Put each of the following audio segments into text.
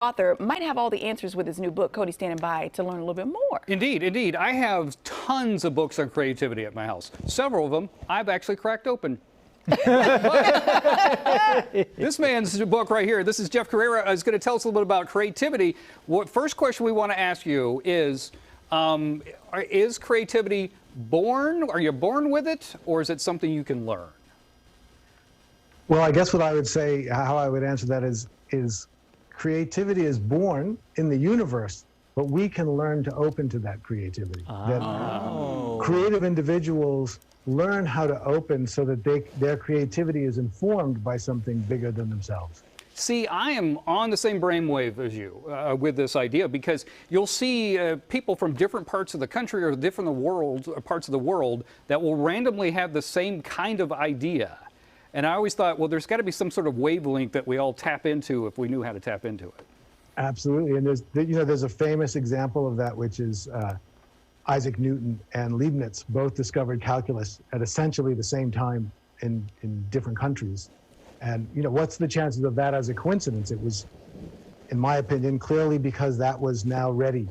author might have all the answers with his new book. Cody's standing by to learn a little bit more. Indeed, indeed. I have tons of books on creativity at my house. Several of them I've actually cracked open. This man's book right here, this is Jeff Carrera, is going to tell us a little bit about creativity. First question we want to ask you is creativity born? Are you born with it, or is it something you can learn? Well, I guess what I would say, how I would answer that is creativity is born in the universe, but we can learn to open to that creativity. That creative individuals learn how to open so that their creativity is informed by something bigger than themselves. See, I am on the same brainwave as you with this idea, because you'll see people from different parts of the country or different parts of the world that will randomly have the same kind of idea. And I always thought, well, there's got to be some sort of wavelength that we all tap into if we knew how to tap into it. Absolutely, and there's a famous example of that, which is Isaac Newton and Leibniz both discovered calculus at essentially the same time in different countries. And what's the chances of that as a coincidence? It was, in my opinion, clearly because that was now ready,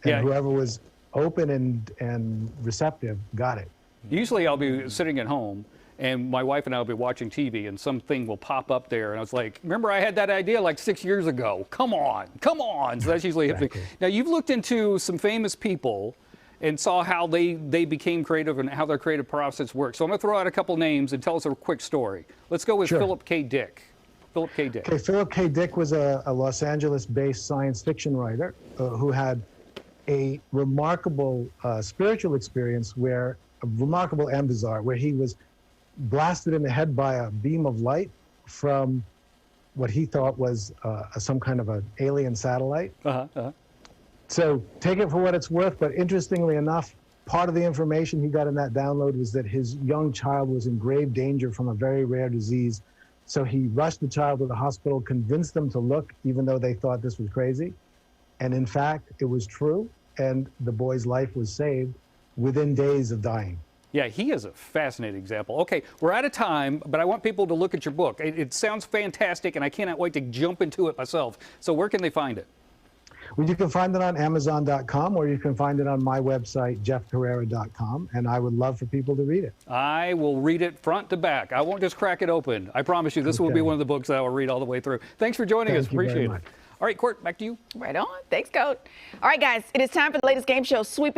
and whoever was open and receptive got it. Usually I'll be sitting at home, and my wife and I will be watching TV, and something will pop up there, and I was like, remember I had that idea like 6 years ago. Come on, come on. So that's usually exactly. Now, you've looked into some famous people and saw how they became creative and how their creative process works. So I'm going to throw out a couple names and tell us a quick story. Let's go with Philip K. Dick. Philip K. Dick. Okay, Philip K. Dick was a Los Angeles-based science fiction writer who had a remarkable spiritual experience, remarkable and bizarre, where he was blasted in the head by a beam of light from what he thought was some kind of an alien satellite. So take it for what it's worth, but interestingly enough, part of the information he got in that download was that his young child was in grave danger from a very rare disease. So he rushed the child to the hospital, convinced them to look, even though they thought this was crazy. And in fact, it was true, and the boy's life was saved within days of dying. Yeah, he is a fascinating example. Okay, we're out of time, but I want people to look at your book. It sounds fantastic, and I cannot wait to jump into it myself. So where can they find it? Well, you can find it on Amazon.com, or you can find it on my website, jeffcarrera.com, and I would love for people to read it. I will read it front to back. I won't just crack it open. I promise you this will be one of the books that I will read all the way through. Thanks for joining us. Appreciate it. All right, Court, back to you. Right on. Thanks, Coach. All right, guys, it is time for the latest game show, Sweeping